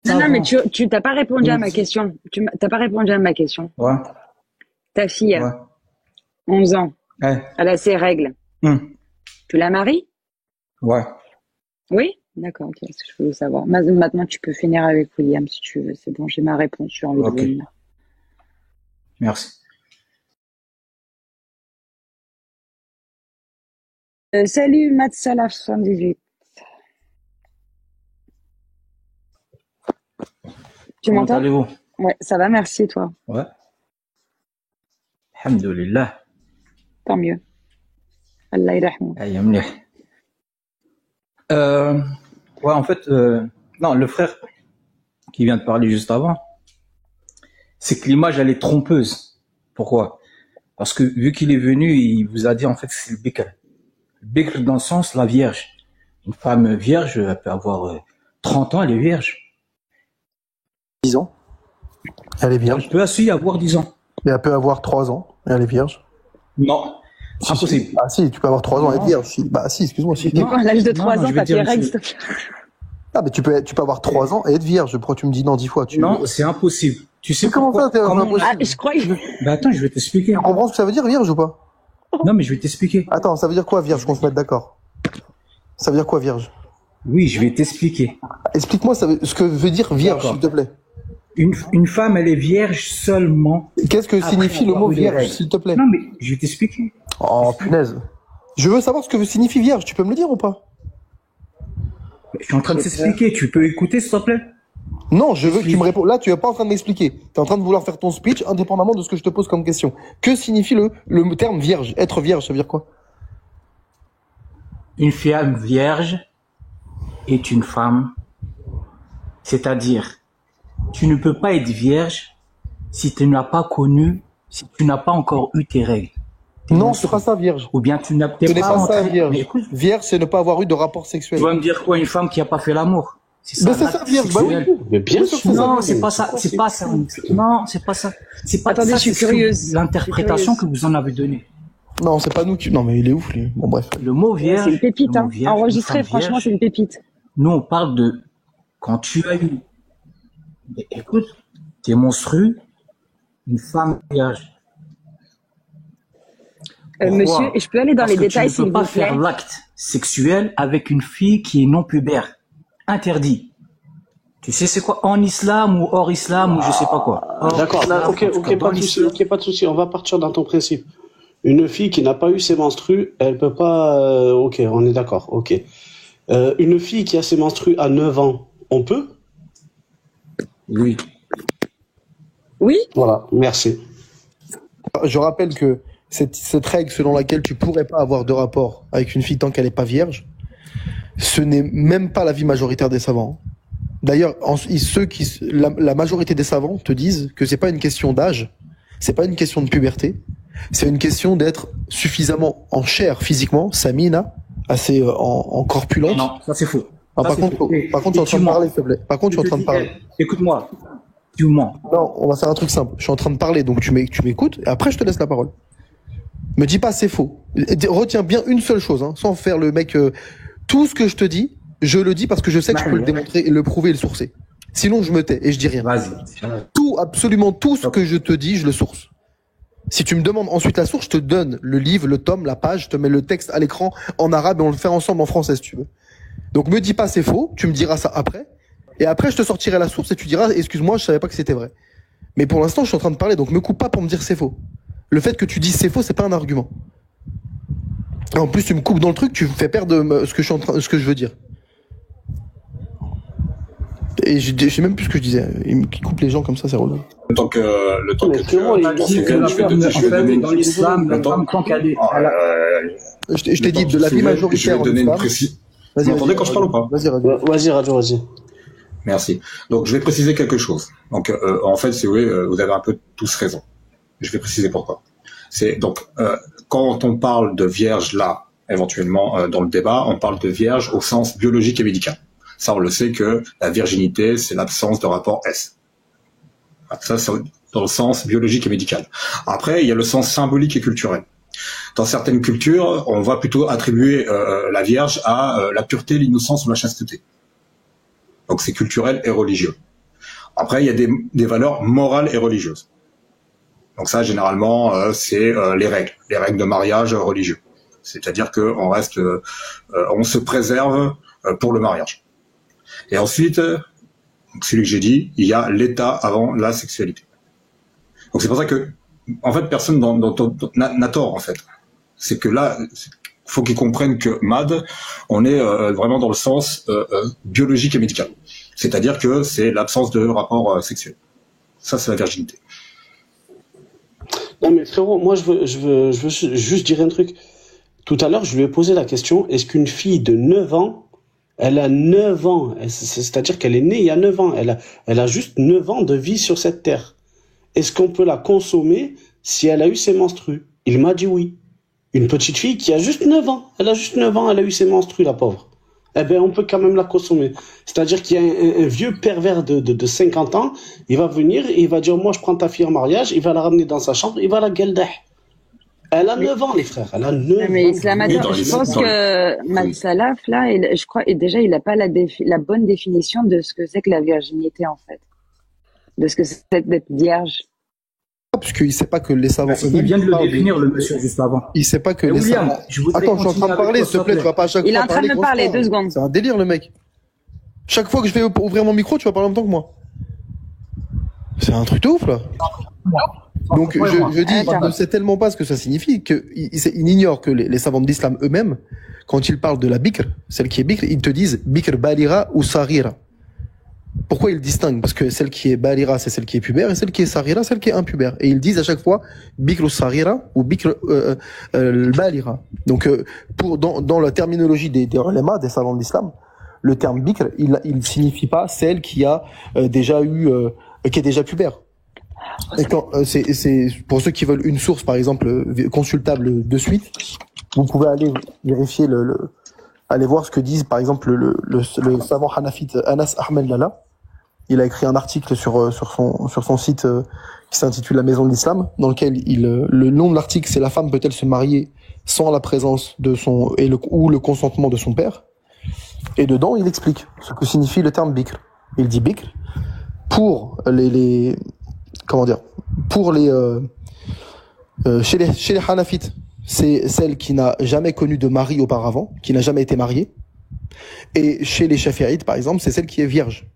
Non, non, mais Avant. tu t'as pas répondu à ma Oui. question. T'as pas répondu à ma question. Ouais. Ta fille, Ouais. 11 ans, Ouais. elle a ses règles. Tu la maries? Ouais. Oui? D'accord, ok, c'est ce que je voulais savoir. Maintenant, tu peux finir avec William si tu veux. C'est bon, j'ai ma réponse, j'ai envie de Ok. venir. Merci. Salut, Matsalaf78. Tu Comment m'entends? allez-vous? Ouais, ça va, merci, toi. Ouais. Alhamdulillah. Tant mieux. Allah yarhamou. Aïe, mlih. Ouais, en fait, non, le frère qui vient de parler juste avant, c'est que l'image, elle est trompeuse. Pourquoi? Parce que vu qu'il est venu, il vous a dit en fait que c'est le bikr. Le bikr dans le sens, la vierge. Une femme vierge, elle peut avoir 30 ans, elle est vierge. 10 ans, elle est vierge. Elle peut aussi avoir 10 ans. Et elle peut avoir 3 ans, et elle est vierge. Non, Si, impossible. si. Ah si, tu peux avoir 3 ans et être Non. vierge. Si. Bah si, excuse-moi. Si. Non. À l'âge de Non, 3 non, ans, je vais t'as dire tes une règles, chose. s'il te plaît. Ah mais tu peux avoir 3 ans et être vierge. Pourquoi tu me dis non 10 fois Non, c'est impossible. Tu sais Mais comment pourquoi? ça, c'est impossible? Ah, je crois Bah attends, je vais t'expliquer. Tu comprends ce que ça veut dire vierge ou pas? Non, mais je vais t'expliquer. Attends, ça veut dire quoi vierge, qu'on se mette d'accord? Ça veut dire quoi vierge? Oui, je vais t'expliquer. Explique-moi ce que veut dire vierge, D'accord. s'il te plaît. Une femme, elle est vierge seulement. Qu'est-ce que après signifie le avoir mot eu les vierge, règles. s'il te plaît? Non, mais je vais t'expliquer. Oh punaise. Je veux savoir ce que signifie vierge, tu peux me le dire ou pas? Je suis en train de t'expliquer. Tu peux écouter, s'il te plaît? Non, je veux que tu me réponds. Là, tu es pas en train de m'expliquer. Tu es en train de vouloir faire ton speech indépendamment de ce que je te pose comme question. Que signifie le terme vierge? Être vierge, ça veut dire quoi? Une femme vierge est une femme. C'est-à-dire, tu ne peux pas être vierge si tu n'as pas connu, si tu n'as pas encore eu tes règles. Non, c'est pas ça, vierge. Ou bien tu n'as Ce n'est pas ça, entré- Mais vierge. écoute, Vierge, c'est ne pas avoir eu de rapport sexuel. tu vas me dire quoi, une femme qui n'a pas fait l'amour? Mais c'est ça, l'acte vierge. Bah oui. sexuel. Mais bien sûr, Non, c'est pas ça, c'est pas ça. Non, c'est pas ça. C'est pas Attendez, ça, je suis c'est curieuse. l'interprétation Je que vous en avez donnée. Non, c'est pas nous qui. Non, mais il est ouf, lui. Bon, bref. Le mot vierge. C'est une pépite, le hein. mot vierge, Enregistré, une femme franchement, vierge, c'est une pépite. nous, on parle de quand tu as eu. Mais écoute, t'es monstrueux, une femme vierge. Pourquoi? Monsieur, je peux aller dans Parce les que détails, tu s'il ne peux vous pas plaît? faire l'acte sexuel avec une fille qui est non pubère. Interdit. Tu sais c'est quoi? En islam ou hors islam ou je sais pas quoi. Hors D'accord, islam, là, ok, en tout cas, dans pas de souci, l'islam. ok, pas de souci. On va partir dans ton principe. Une fille qui n'a pas eu ses menstrues, elle peut pas. Ok, on est d'accord. Ok. Une fille qui a ses menstrues à 9 ans, on peut? Oui. Oui? Voilà, merci. Je rappelle que cette règle selon laquelle tu pourrais pas avoir de rapport avec une fille tant qu'elle est pas vierge, ce n'est même pas l'avis majoritaire des savants. D'ailleurs, la majorité des savants te disent que c'est pas une question d'âge, c'est pas une question de puberté, c'est une question d'être suffisamment en chair physiquement, Samina, assez en corpulente. Non, ça c'est faux. Ah, Ça, par c'est contre, faux. par contre, tu es en train de parler, s'il te plaît. Par contre, tu es en train de parler. Écoute-moi. Tu mens. Non, on va faire un truc simple. Je suis en train de parler, donc tu m'écoutes, et après je te laisse la parole. Me dis pas c'est faux. Retiens bien une seule chose, hein, sans faire le mec. Tout ce que je te dis, je le dis parce que je sais que je peux le démontrer, et le prouver et le sourcer. Sinon, je me tais et je dis rien. Vas-y. Tout, absolument tout ce que je te dis, je le source. Si tu me demandes ensuite la source, je te donne le livre, le tome, la page, je te mets le texte à l'écran en arabe et on le fait ensemble en français si tu veux. Donc me dis pas c'est faux, tu me diras ça après. Et après, je te sortirai la source et tu diras excuse-moi, je savais pas que c'était vrai. Mais pour l'instant, je suis en train de parler, donc me coupe pas pour me dire c'est faux. Le fait que tu dises c'est faux, c'est pas un argument. Et en plus, tu me coupes dans le truc, tu me fais perdre ce que je veux dire. Et je sais même plus ce que je disais. Il coupe les gens comme ça, c'est relou. Le temps que tu Je vais donner dans l'islam, la femme, tant qu'elle est. Je t'ai dit de l'avis majoritaire. Je vais donner une précision. Vous m'entendez quand je parle ou pas? Vas-y, Radio. Vas-y, Radio, vas-y. Merci. Donc, je vais préciser quelque chose. Donc, en fait, si vous voulez, vous avez un peu tous raison. Je vais préciser pourquoi. C'est donc quand on parle de vierge là, éventuellement dans le débat, on parle de vierge au sens biologique et médical. Ça, on le sait que la virginité, c'est l'absence de rapport S. Ça, c'est dans le sens biologique et médical. Après, il y a le sens symbolique et culturel. Dans certaines cultures, on va plutôt attribuer la Vierge à la pureté, l'innocence ou la chasteté. Donc c'est culturel et religieux. Après, il y a des valeurs morales et religieuses. Donc ça, généralement, c'est les règles de mariage religieux. C'est-à-dire que on se préserve pour le mariage. Et ensuite, celui que j'ai dit, il y a l'état avant la sexualité. Donc c'est pour ça que, en fait, personne n'a tort, en fait. C'est que là, faut qu'ils comprennent que MAD, on est vraiment dans le sens biologique et médical. C'est-à-dire que c'est l'absence de rapport sexuel. Ça, c'est la virginité. Non mais frérot, moi je veux juste dire un truc. Tout à l'heure, je lui ai posé la question, est-ce qu'une fille de 9 ans, elle a 9 ans, c'est-à-dire qu'elle est née il y a 9 ans, elle a juste 9 ans de vie sur cette terre. Est-ce qu'on peut la consommer si elle a eu ses menstrues? Il m'a dit oui. Une petite fille qui a juste 9 ans, elle a juste 9 ans, elle a eu ses menstrues, la pauvre. Eh ben, on peut quand même la consommer. C'est-à-dire qu'il y a un vieux pervers de 50 ans, il va venir et il va dire, moi, je prends ta fille en mariage, il va la ramener dans sa chambre, il va la gueldah. Elle a 9 ans, les frères, elle a 9 ans. Mais Islamateur, je pense que Mad Salaf, là, je crois, et déjà, il n'a pas la bonne définition de ce que c'est que la virginité, en fait. De ce que c'est d'être vierge. Parce qu'il sait pas que les savants. Il vient de le définir, le monsieur, juste avant. Il sait pas que les William, savants. je voudrais Attends, je suis en train de parler, s'il te plaît, tu vas pas à chaque fois Il est en train parler de parler, constant. 2 secondes. C'est un délire, le mec. Chaque fois que je vais ouvrir mon micro, tu vas parler en même temps que moi. C'est un truc de ouf, là. Donc, je dis, il ne sait tellement pas ce que ça signifie qu'il ignore que les savants de l'islam eux-mêmes, quand ils parlent de la bikr, celle qui est bikr, ils te disent bikr balira ou sarira. Pourquoi ils distinguent? Parce que celle qui est balira, c'est celle qui est pubère, et celle qui est sarira, celle qui est impubère. Et ils disent à chaque fois bikr ou sarira ou bikr balira. Donc, dans la terminologie des ulama, des savants de l'islam, le terme bikr, il signifie pas celle qui a déjà eu, qui est déjà pubère. Et quand c'est pour ceux qui veulent une source, par exemple, consultable de suite, vous pouvez aller vérifier aller voir ce que disent, par exemple, le savant hanafite Anas Ahmed Lala. Il a écrit un article sur son site qui s'intitule La Maison de l'Islam, dans lequel le nom de l'article, c'est La femme peut-elle se marier sans la présence de ou le consentement de son père? Et dedans, il explique ce que signifie le terme bikr. Il dit bikr pour chez les hanafites, c'est celle qui n'a jamais connu de mari auparavant, qui n'a jamais été mariée. Et chez les shafi'ites, par exemple, c'est celle qui est vierge.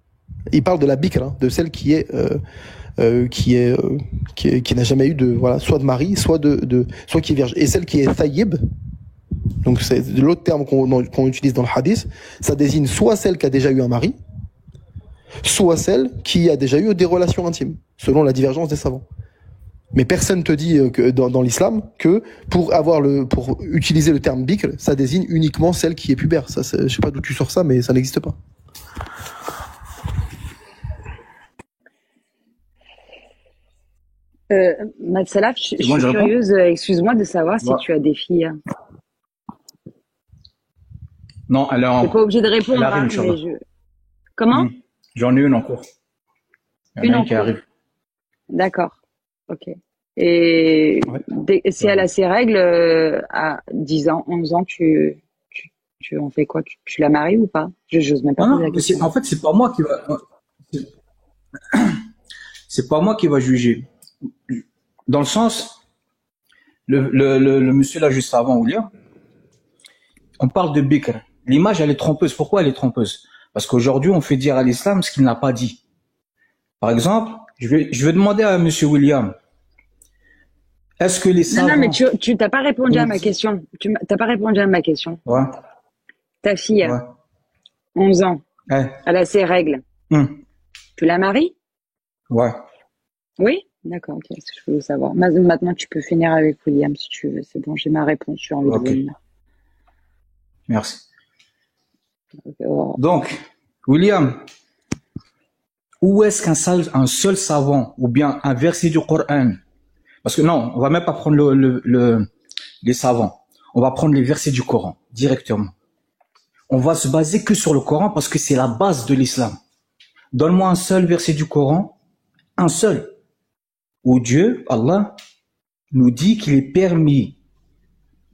Il parle de la bikr, hein, de celle qui n'a jamais eu soit de mari, soit qui est vierge. Et celle qui est thayyib, donc c'est l'autre terme qu'on utilise dans le hadith, ça désigne soit celle qui a déjà eu un mari, soit celle qui a déjà eu des relations intimes, selon la divergence des savants. Mais personne te dit que dans l'islam que pour utiliser le terme bikr, ça désigne uniquement celle qui est pubère. Ça, je sais pas d'où tu sors ça, mais ça n'existe pas. Mad Salaf, je suis curieuse, excuse-moi, de savoir si tu as des filles. Non, alors. T'es pas obligé de répondre, Comment? J'en ai une en cours. Une en cours. Qui arrive. D'accord. Ok. Et si elle a ses règles, à 10 ans, 11 ans, tu en fais quoi? Tu la maries ou pas? J'ose même pas poser la question. En fait, c'est pas moi qui va. C'est pas moi qui va juger. Dans le sens, le monsieur là juste avant, William, on parle de bikr. L'image, elle est trompeuse. Pourquoi elle est trompeuse? Parce qu'aujourd'hui, on fait dire à l'islam ce qu'il n'a pas dit. Par exemple, je vais demander à monsieur William, est-ce que les savants... Non, mais tu t'as pas répondu à ma question. T'as pas répondu à ma question. Ouais. Ta fille, 11 ans, elle a ses règles. Tu la maries? Ouais. Oui? D'accord, ok, c'est ce que je voulais savoir. Maintenant, tu peux finir avec William si tu veux. C'est bon, j'ai ma réponse, je suis envie de venir. Merci. Donc, William, où est-ce qu'un seul savant ou bien un verset du Coran, parce que non, on va même pas prendre les savants, on va prendre les versets du Coran directement. On va se baser que sur le Coran parce que c'est la base de l'islam. Donne-moi un seul verset du Coran, un seul, où Dieu, Allah, nous dit qu'il est permis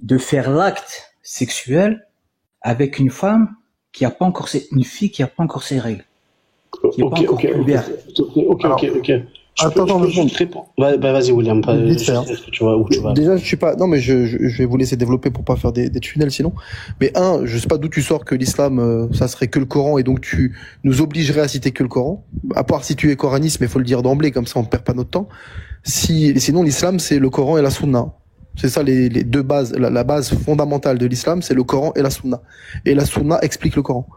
de faire l'acte sexuel avec une femme une fille qui a pas encore ses règles. qui est pas encore pubère. Ok. Attends, je te réponds. Bah, vas-y, William. Tu vois où tu vas. Déjà, je suis pas. Non, mais je vais vous laisser développer pour pas faire des tunnels sinon. Mais je sais pas d'où tu sors que l'islam, ça serait que le Coran et donc tu nous obligerais à citer que le Coran. À part si tu es coraniste, mais faut le dire d'emblée, comme ça on ne perd pas notre temps. Sinon, l'islam, c'est le Coran et la Sunna. C'est ça les deux bases. La base fondamentale de l'islam, c'est le Coran et la Sunna. Et la Sunna explique le Coran.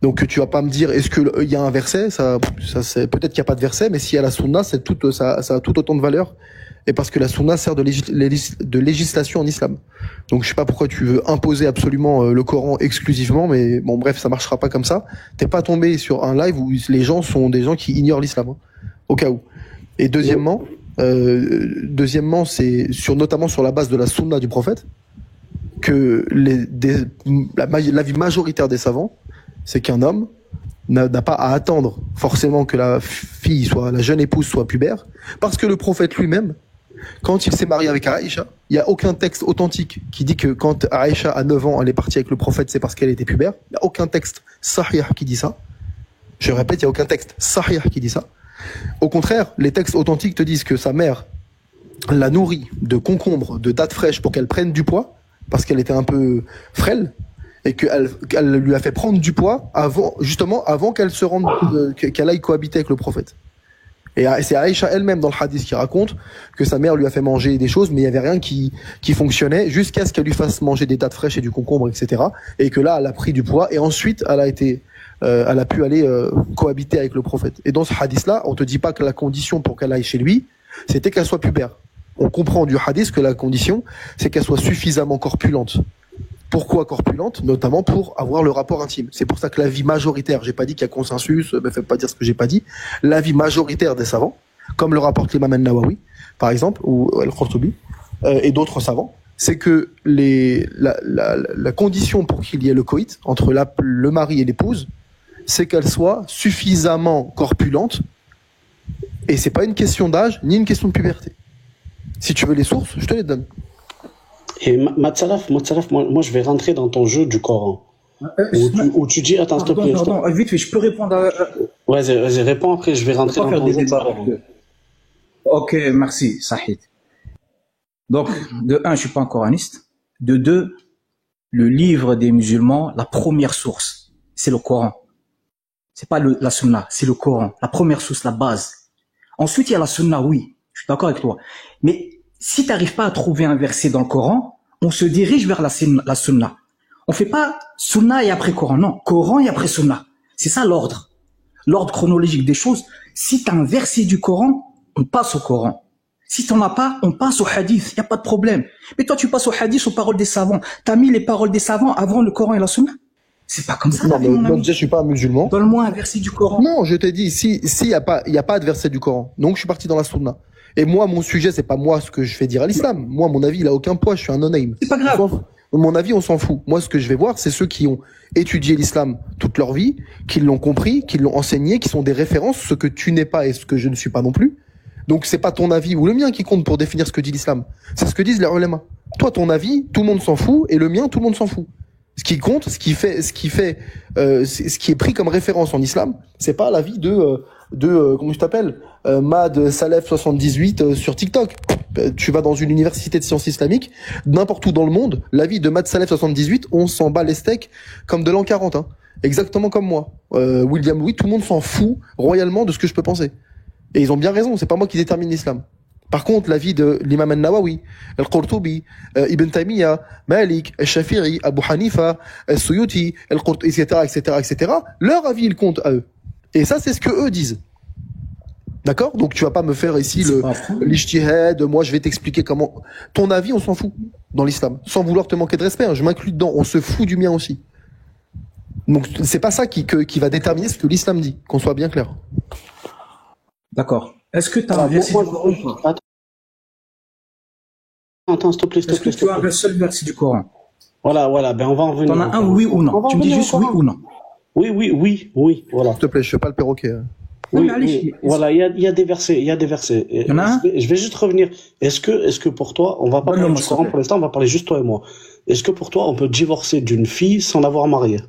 Donc tu vas pas me dire est-ce que il y a un verset, ça c'est peut-être qu'il y a pas de verset, mais s'il y a la sunna, ça a tout autant de valeur, et parce que la sunna sert de législation en islam. Donc je sais pas pourquoi tu veux imposer absolument le Coran exclusivement, mais bon bref, ça marchera pas comme ça. T'es pas tombé sur un live où les gens sont des gens qui ignorent l'islam, hein, au cas où. Et deuxièmement, c'est notamment sur la base de la sunna du prophète que l'avis majoritaire des savants, c'est qu'un homme n'a pas à attendre forcément que la jeune épouse soit pubère, parce que le prophète lui-même, quand il s'est marié avec Aïcha, il n'y a aucun texte authentique qui dit que quand Aïcha a 9 ans, elle est partie avec le prophète, c'est parce qu'elle était pubère. Il n'y a aucun texte sahih qui dit ça. Je répète, il n'y a aucun texte sahih qui dit ça. Au contraire, les textes authentiques te disent que sa mère l'a nourrie de concombres, de dattes fraîches pour qu'elle prenne du poids, parce qu'elle était un peu frêle, et qu'elle lui a fait prendre du poids avant qu'elle aille cohabiter avec le prophète. Et c'est Aïcha elle-même dans le hadith qui raconte que sa mère lui a fait manger des choses, mais il y avait rien qui fonctionnait jusqu'à ce qu'elle lui fasse manger des dattes fraîches et du concombre, etc. Et que là, elle a pris du poids et ensuite elle a pu aller cohabiter avec le prophète. Et dans ce hadith-là, on te dit pas que la condition pour qu'elle aille chez lui, c'était qu'elle soit pubère. On comprend du hadith que la condition, c'est qu'elle soit suffisamment corpulente. Pourquoi corpulente? Notamment pour avoir le rapport intime. C'est pour ça que l'avis majoritaire, j'ai pas dit qu'il y a consensus, mais faites pas dire ce que j'ai pas dit, l'avis majoritaire des savants, comme le rapporte l'imam al-Nawawi, par exemple, ou al-Qurtubi, et d'autres savants, c'est que la condition pour qu'il y ait le coït entre le mari et l'épouse, c'est qu'elle soit suffisamment corpulente, et c'est pas une question d'âge, ni une question de puberté. Si tu veux les sources, je te les donne. Et Matsalaf, moi je vais rentrer dans ton jeu du Coran. Où tu dis, attends, s'il te plaît. Pardon, vite fait, je peux répondre à... Vas-y, réponds après, je vais rentrer dans ton jeu. Ok, merci, Sahid. Donc, de 1, je suis pas un coraniste. De 2, le livre des musulmans, la première source, c'est le Coran. C'est pas la sunna, c'est le Coran. La première source, la base. Ensuite, il y a la sunna, oui. Je suis d'accord avec toi. Mais si tu n'arrives pas à trouver un verset dans le Coran, on se dirige vers la sunna. On fait pas sunna et après Coran. Non, Coran et après sunna. C'est ça l'ordre. L'ordre chronologique des choses. Si tu as un verset du Coran, on passe au Coran. Si tu n'en as pas, on passe au hadith. Il n'y a pas de problème. Mais toi, tu passes au hadith, aux paroles des savants. Tu as mis les paroles des savants avant le Coran et la sunna. C'est pas comme ça. Non, mais donc, je suis pas un musulman. Donne-moi un verset du Coran. Non, je t'ai dit, si y a pas de verset du Coran. Donc, je suis parti dans la sunna. Et moi, mon sujet, c'est pas moi ce que je fais dire à l'islam. Moi, mon avis, il a aucun poids. Je suis un no-name. C'est pas grave. Mon avis, on s'en fout. Moi, ce que je vais voir, c'est ceux qui ont étudié l'islam toute leur vie, qui l'ont compris, qui l'ont enseigné, qui sont des références, ce que tu n'es pas et ce que je ne suis pas non plus. Donc, c'est pas ton avis ou le mien qui compte pour définir ce que dit l'islam. C'est ce que disent les ulama. Toi, ton avis, tout le monde s'en fout, et le mien, tout le monde s'en fout. Ce qui compte, ce qui est pris comme référence en islam, c'est pas l'avis de comment tu t'appelles, Mad Salef 78 sur TikTok. Tu vas dans une université de sciences islamiques, n'importe où dans le monde, l'avis de Mad Salef 78, on s'en bat les steaks comme de l'an 40, hein. Exactement comme moi. William Louis, tout le monde s'en fout royalement de ce que je peux penser. Et ils ont bien raison, c'est pas moi qui détermine l'islam. Par contre, l'avis de l'imam al-Nawawi, al-Qurtubi, Ibn Taymiyyah, Malik, al-Shafi'i, Abu Hanifa, al-Suyuti, etc., leur avis, il compte à eux. Et ça, c'est ce que eux disent. D'accord? Donc, tu vas pas me faire ici l'ijtihad, moi, je vais t'expliquer comment. Ton avis, on s'en fout dans l'islam. Sans vouloir te manquer de respect, hein, je m'inclus dedans. On se fout du mien aussi. Donc, c'est pas ça qui va déterminer ce que l'islam dit. Qu'on soit bien clair. D'accord. Est-ce que tu as un verset du Coran ou pas? Attends, s'il te plaît. Est-ce que tu as un seul verset du Coran? Voilà, ben on va en revenir. T'en as un, oui ou non? Tu me dis juste oui ou non? Oui, voilà. S'il te plaît, je fais pas le perroquet. Oui. Voilà, il y a des versets. Y en a un? Je vais juste revenir. Est-ce que pour toi, on va pas parler du Coran pour l'instant, on va parler juste toi et moi. Est-ce que pour toi, on peut divorcer d'une fille sans l'avoir mariée?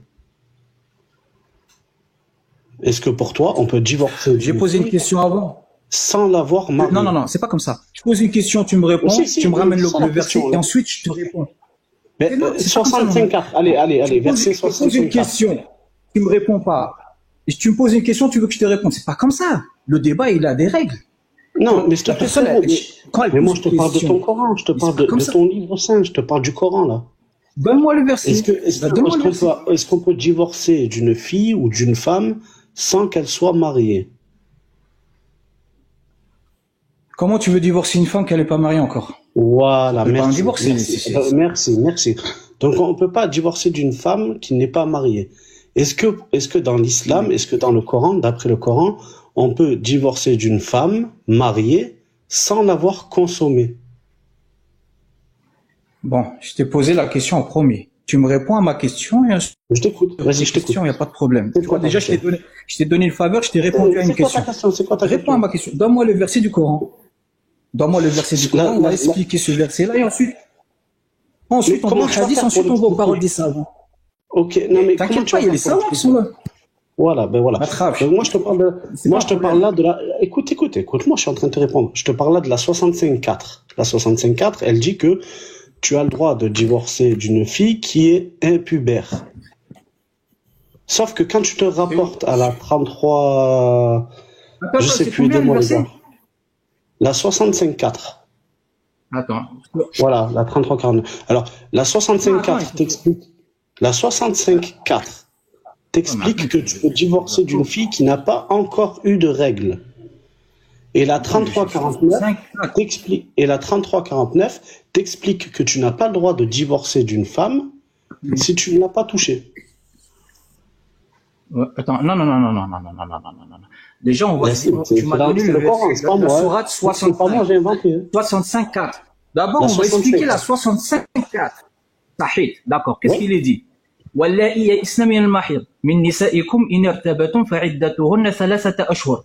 Est-ce que pour toi, on peut divorcer J'ai posé une question avant. sans l'avoir mariée? Non, c'est pas comme ça. Je pose une question, tu me réponds, tu me ramènes le verset et ensuite je te réponds. Mais 65.4, allez, verset 65.4. Je pose une question, tu me réponds pas. Et si tu me poses une question, tu veux que je te réponde. C'est pas comme ça. Le débat, il a des règles. Non, mais je te parle. Mais moi, je te parle de ton Coran, je te parle de ton livre saint, je te parle du Coran, là. Donne-moi le verset. Est-ce qu'on peut divorcer d'une fille ou d'une femme sans qu'elle soit mariée? Comment tu veux divorcer une femme qu'elle n'est pas mariée encore? Voilà, merci. Merci. Donc, on ne peut pas divorcer d'une femme qui n'est pas mariée. Est-ce que dans l'islam, est-ce que dans le Coran, d'après le Coran, on peut divorcer d'une femme mariée sans l'avoir consommée? Bon, je t'ai posé la question en premier. Tu me réponds à ma question et ensuite... Je t'écoute. Vas-y, je t'écoute. Il n'y a pas de problème. Déjà, je t'ai donné une faveur, je t'ai répondu à une question. C'est quoi ta question? Réponds à ma question. Donne-moi le verset du Coran. Donne-moi le verset du Coran, on va expliquer ce verset-là et ensuite on va au hadith, ensuite on va aux paroles des savants. Ok, non mais t'inquiète pas, il y a les savants qui sont là. Voilà. Donc moi je te parle là de la. Écoute, moi je suis en train de te répondre. Je te parle là de la 65.4. La 65.4, elle dit que tu as le droit de divorcer d'une fille qui est impubère. Sauf que quand tu te rapportes à la 33, je sais plus, dis-moi les gars. La 65.4. Attends. Voilà, la 33.49. Alors, la 65.4 t'explique. La 65.4 t'explique que tu peux divorcer d'une fille qui n'a pas encore eu de règles. Et la 33.49 t'explique. Et la 33.49 t'explique que tu n'as pas le droit de divorcer d'une femme si tu ne l'as pas touchée. Attends, non. Déjà, on va. Tu m'as donné le verset, la sourate 65. C'est pas moi, j'ai inventé. 65.4. D'abord, on va expliquer la 65.4. Sahih, d'accord. Qu'est-ce qu'il est dit? واللائي يئسن من المحيض من نسائكم إن ارتبتم فعدتهن 3 أشهر.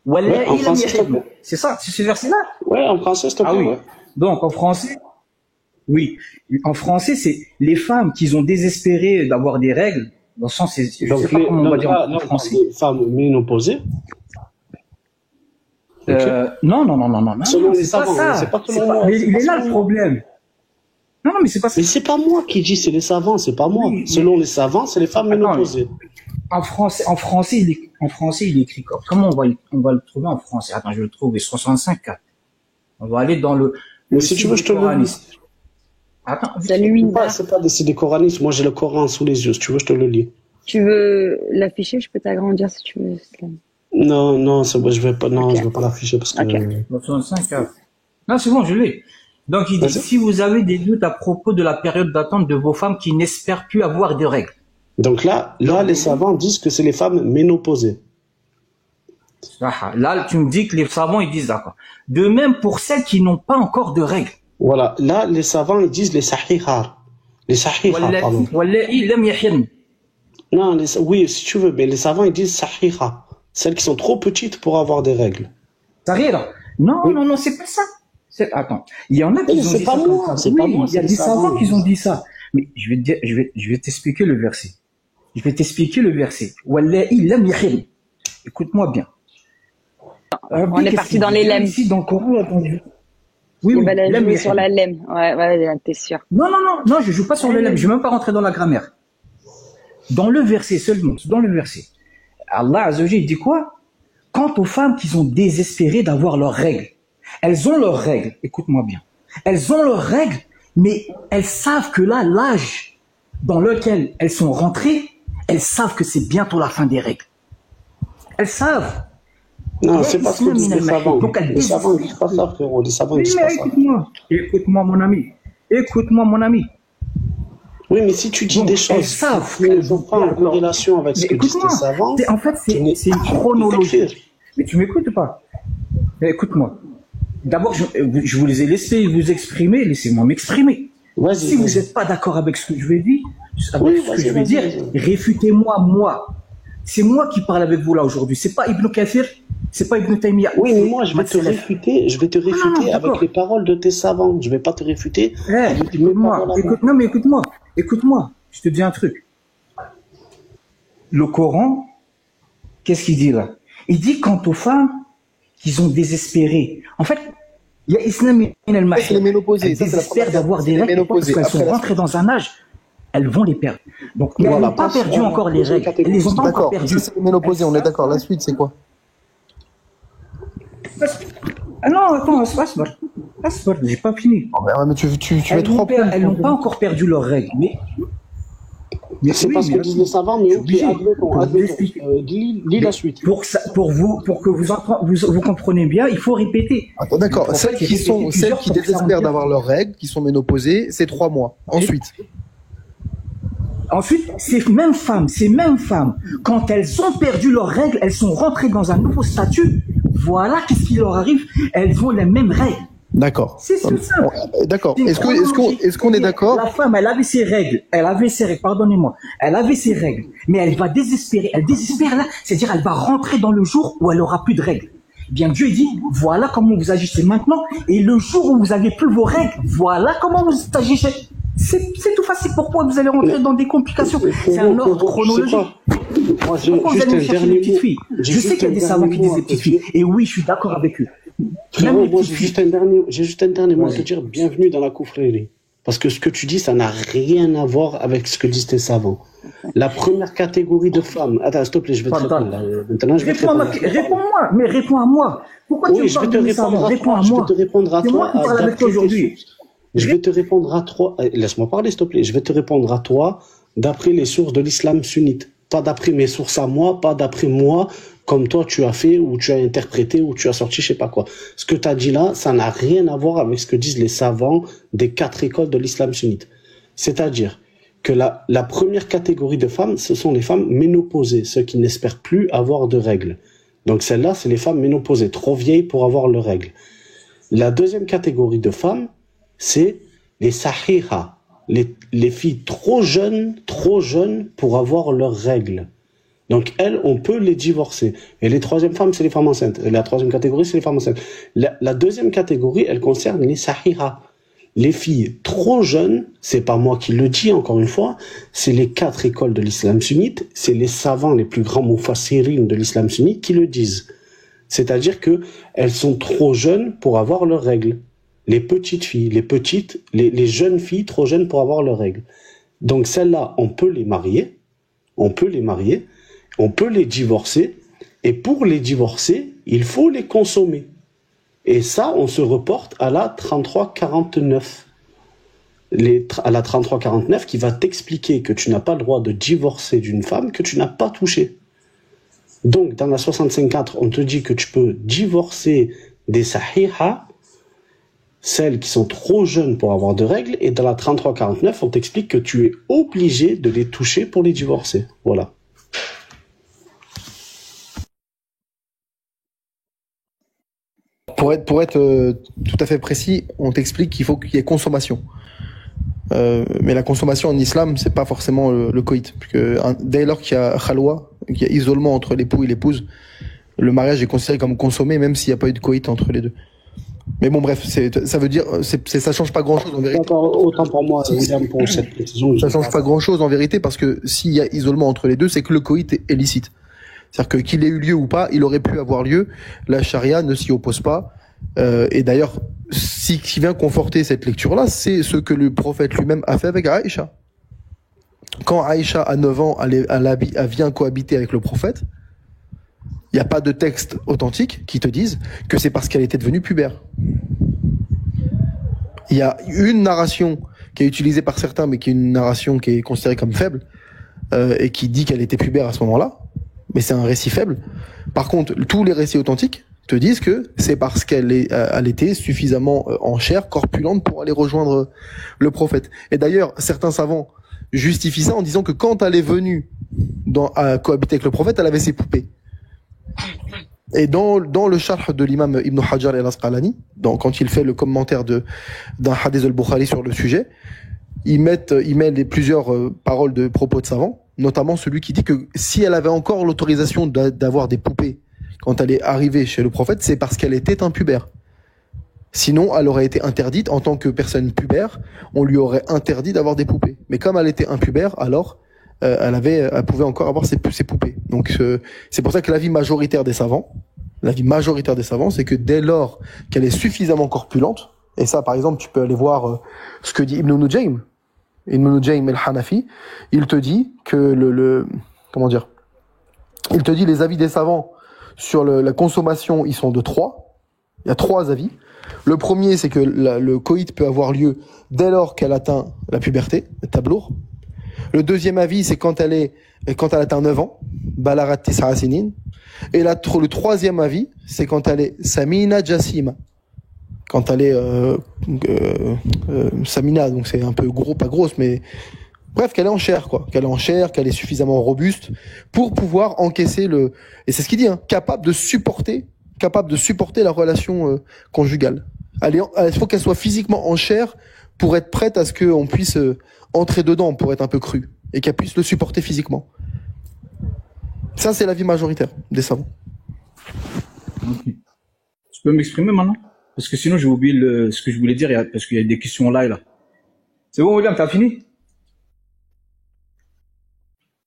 واللائي لم يحضن. C'est ça, c'est ce verset-là? Ouais, en français, c'est oui. Donc, en français, oui. En français, c'est les femmes qui ont désespéré d'avoir des règles. Dans le sens, je sais pas comment on va dire en français. Les femmes ménopausées. Non. Selon les savants, c'est pas tout le monde. Mais il est là le problème. Non, mais c'est pas ça. Mais c'est pas moi qui dis, c'est les savants, c'est pas moi. Oui, selon les savants, c'est les femmes ménopausées. En français, il est écrit comme. Comment on va le trouver en français? Attends, je vais le trouver. 65.4. On va aller dans le si tu veux, je te le lis. Attends, c'est pas des coranistes. Moi, j'ai le Coran sous les yeux. Si tu veux, je te le lis. Tu veux l'afficher? Je peux t'agrandir si tu veux. Non, c'est bon, je vais pas l'afficher parce que. 65.4. Non, c'est bon, je l'ai. Donc, il dit, si vous avez des doutes à propos de la période d'attente de vos femmes qui n'espèrent plus avoir de règles. Donc là, les savants disent que c'est les femmes ménopausées. Là, tu me dis que les savants, ils disent d'accord. De même pour celles qui n'ont pas encore de règles. Voilà. Là, les savants, ils disent les sahihar. Les sahihar, pardon. Non, oui, si tu veux, mais les savants, ils disent sahihar. Celles qui sont trop petites pour avoir des règles. Sahihar? Non, c'est pas ça. Attends, il y en a qui ont dit ça. C'est pas moi. Il y a des savants qui ont dit ça. Mais je vais t'expliquer le verset. Wallahi lam yahil. Écoute-moi bien. On est parti dans les lemmes. Ici, dans le Coran, attendez. Oui, on va jouer sur la lemme. Ouais, t'es sûr. Non, je joue pas sur le lemme. Je vais même pas rentrer dans la grammaire. Dans le verset seulement, Allah Azza wa Jalla, il dit quoi? Quant aux femmes qui sont désespérées d'avoir leurs règles, elles ont leurs règles, écoute-moi bien. Elles ont leurs règles, mais elles savent que là, l'âge dans lequel elles sont rentrées, elles savent que c'est bientôt la fin des règles. Elles savent. Non, c'est pas ce que disent les savants. Les savants ne disent pas ça, frérot. Les savants ne disent pas ça. Écoute-moi, mon ami. Oui, mais si tu dis des choses qui sont pas en corrélation avec ce que disent les savants... En fait, c'est une chronologie. Mais tu m'écoutes pas? Mais écoute-moi. D'abord, je vous les ai laissés vous exprimer, laissez-moi m'exprimer. Si vous n'êtes pas d'accord avec ce que je vais dire, réfutez-moi, moi. C'est moi qui parle avec vous là aujourd'hui. C'est pas Ibn Kathir, c'est pas Ibn Taymiyyah. Oui, mais moi, je vais te réfuter avec les paroles de tes savants. Je vais pas te réfuter. Écoute-moi. Je te dis un truc. Le Coran, qu'est-ce qu'il dit là? Il dit quant aux femmes qui sont désespérées. En fait, il y a Islam et al-Mahid. C'est les ménopausées. Elles désespèrent d'avoir des règles parce qu'elles sont rentrées dans un âge, elles vont les perdre. Donc, mais elles n'ont pas perdu encore les règles. Elles les ont pas encore perdues. C'est les ménopausées, on est d'accord. La suite, c'est quoi? Ah non, attends, j'ai pas fini. Mais tu mets 3 points. Elles n'ont pas encore perdu leurs règles, mais c'est pas ce que disent les savants, mais ok, admettons. Lis la suite. Pour que vous compreniez bien, il faut répéter. Attends, d'accord. Celles qui désespèrent d'avoir leurs règles, qui sont ménopausées, c'est 3 mois. Ensuite, ces mêmes femmes, quand elles ont perdu leurs règles, elles sont rentrées dans un nouveau statut. Voilà qu'est-ce qui leur arrive. Elles ont les mêmes règles. D'accord. C'est ça. D'accord. Est-ce qu'on est d'accord? La femme, elle avait ses règles. Pardonnez-moi. Elle avait ses règles. Mais elle va désespérer. Elle désespère là. C'est-à-dire, elle va rentrer dans le jour où elle aura plus de règles. Eh bien, Dieu dit, voilà comment vous agissez maintenant. Et le jour où vous avez plus vos règles, voilà comment vous agissez. C'est tout facile. Pourquoi vous allez rentrer dans des complications? C'est un ordre chronologique. Moi, pourquoi vous allez chercher les petites filles? Je sais qu'il y a des savants qui disent des petites filles. Et oui, je suis d'accord avec eux. Frérot, moi, j'ai juste un dernier mot à te dire. Bienvenue dans la confrérie. Parce que ce que tu dis, ça n'a rien à voir avec ce que disent tes savants. La première catégorie de femmes. Attends, s'il te plaît, je vais te répondre. Maintenant, je vais te répondre. Réponds-moi, mais réponds à moi. Pourquoi tu me parles de savants? Réponds à moi. Je vais te répondre à toi. C'est moi qui parle avec toi aujourd'hui. Je vais te répondre à toi. Laisse-moi parler, s'il te plaît. Je vais te répondre à toi d'après les sources de l'islam sunnite. Pas d'après mes sources à moi, pas d'après moi, comme toi tu as fait, ou tu as interprété, ou tu as sorti je sais pas quoi. Ce que tu as dit là, ça n'a rien à voir avec ce que disent les savants des 4 écoles de l'islam sunnite. C'est-à-dire que la première catégorie de femmes, ce sont les femmes ménopausées, ceux qui n'espèrent plus avoir de règles. Donc celles-là, c'est les femmes ménopausées, trop vieilles pour avoir leurs règles. La deuxième catégorie de femmes, c'est les sahiha, les filles trop jeunes pour avoir leurs règles. Donc elles, on peut les divorcer. Et les troisième femmes, c'est les femmes enceintes. Et la troisième catégorie, c'est les femmes enceintes. La deuxième catégorie, elle concerne les sahiha. Les filles trop jeunes, c'est pas moi qui le dis encore une fois, c'est les 4 écoles de l'islam sunnite, c'est les savants les plus grands mufassirines de l'islam sunnite qui le disent. C'est-à-dire que elles sont trop jeunes pour avoir leurs règles. Les petites filles, les jeunes filles trop jeunes pour avoir leurs règles. Donc celles-là, on peut les marier, on peut les divorcer, et pour les divorcer, il faut les consommer. Et ça, on se reporte à la 3349. À la 3349 qui va t'expliquer que tu n'as pas le droit de divorcer d'une femme que tu n'as pas touchée. Donc, dans la 65.4, on te dit que tu peux divorcer des sahiha, celles qui sont trop jeunes pour avoir de règles, et dans la 33-49, on t'explique que tu es obligé de les toucher pour les divorcer. Voilà. Pour être tout à fait précis, on t'explique qu'il faut qu'il y ait consommation. Mais la consommation en islam, c'est pas forcément le coït. Dès lors qu'il y a khalwa, qu'il y a isolement entre l'époux et l'épouse, le mariage est considéré comme consommé, même s'il n'y a pas eu de coït entre les deux. Mais bon, bref, ça veut dire, ça change pas grand chose en vérité. Autant pour moi, pour cette précision. Ça change pas grand chose en vérité parce que s'il y a isolement entre les deux, c'est que le coït est licite. C'est-à-dire que qu'il ait eu lieu ou pas, il aurait pu avoir lieu. La charia ne s'y oppose pas. Et d'ailleurs, ce qui vient conforter cette lecture-là, c'est ce que le prophète lui-même a fait avec Aïcha. Quand Aïcha, à 9 ans, elle vient cohabiter avec le prophète, il n'y a pas de texte authentique qui te dise que c'est parce qu'elle était devenue pubère. Il y a une narration qui est utilisée par certains, mais qui est une narration qui est considérée comme faible, et qui dit qu'elle était pubère à ce moment-là, mais c'est un récit faible. Par contre, tous les récits authentiques te disent que c'est parce qu'elle était suffisamment en chair, corpulente pour aller rejoindre le prophète. Et d'ailleurs, certains savants justifient ça en disant que quand elle est venue à cohabiter avec le prophète, elle avait ses poupées. Et dans le sharh de l'imam Ibn Hajar al-Asqalani, quand il fait le commentaire d'un hadith al-Bukhari sur le sujet, il met plusieurs paroles de propos de savants, notamment celui qui dit que si elle avait encore l'autorisation d'avoir des poupées quand elle est arrivée chez le prophète, c'est parce qu'elle était impubère. Sinon, elle aurait été interdite en tant que personne pubère, on lui aurait interdit d'avoir des poupées. Mais comme elle était impubère, alors elle pouvait encore avoir ses poupées. Donc c'est pour ça que l'avis majoritaire des savants, c'est que dès lors qu'elle est suffisamment corpulente, et ça par exemple tu peux aller voir ce que dit Ibn Nujaym el-Hanafi, il te dit que il te dit les avis des savants sur la consommation, ils sont de 3. Il y a 3 avis. Le premier, c'est que le coït peut avoir lieu dès lors qu'elle atteint la puberté, le tablour. Le deuxième avis, c'est quand elle atteint 9 ans, balarat tis'a sinin. Et le troisième avis, c'est quand elle est samina jassima. Quand elle est samina, donc c'est un peu gros, pas grosse, mais bref, qu'elle est en chair, quoi. Qu'elle est suffisamment robuste pour pouvoir encaisser et c'est ce qu'il dit, hein, capable de supporter la relation conjugale. Il faut qu'elle soit physiquement en chair pour être prête à ce qu'on puisse entrer dedans, pour être un peu cru, et qu'elle puisse le supporter physiquement. Ça, c'est l'avis majoritaire des savants. Okay. Tu peux m'exprimer maintenant? Parce que sinon, j'ai oublié ce que je voulais dire, parce qu'il y a des questions là. C'est bon, William, t'as fini?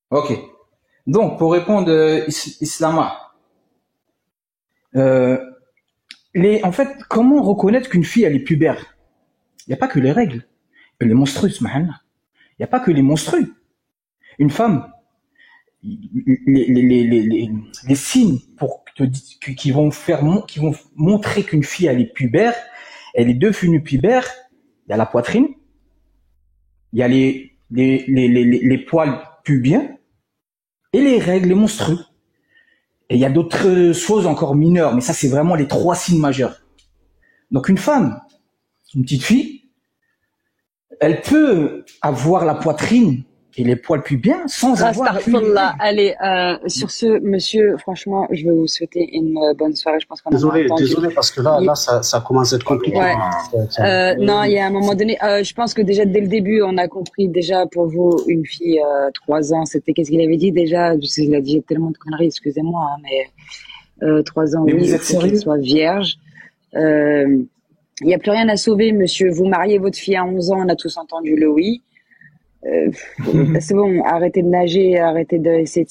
Ok. Donc, pour répondre, Islama, en fait, comment reconnaître qu'une fille, elle est pubère? Il n'y a pas que les règles. Il y a les monstrues, il n'y a pas que les monstrues. Une femme, les signes qui vont montrer qu'une fille, elle est pubère, elle est devenue pubère, il y a la poitrine, il y a les poils pubiens, et les règles, les monstrues. Et il y a d'autres choses encore mineures, mais ça, c'est vraiment les 3 signes majeurs. Donc, une femme, une petite fille, elle peut avoir la poitrine et les poils pubiens sans avoir Allez, sur ce, monsieur, franchement, je vais vous souhaiter une bonne soirée. Je pense qu'on Désolé, parce que là, ça commence à être compliqué. Ouais. Non, il y a un moment donné, je pense que déjà dès le début, on a compris déjà pour vous une fille 3 ans. C'était qu'est-ce qu'il avait dit déjà? Il a dit tellement de conneries, excusez-moi, hein, mais 3 ans, mais oui, vous êtes sérieux? qu'elle soit vierge. Il n'y a plus rien à sauver, monsieur. Vous mariez votre fille à 11 ans, on a tous entendu le oui. C'est bon, arrêtez de nager, arrêtez d'essayer de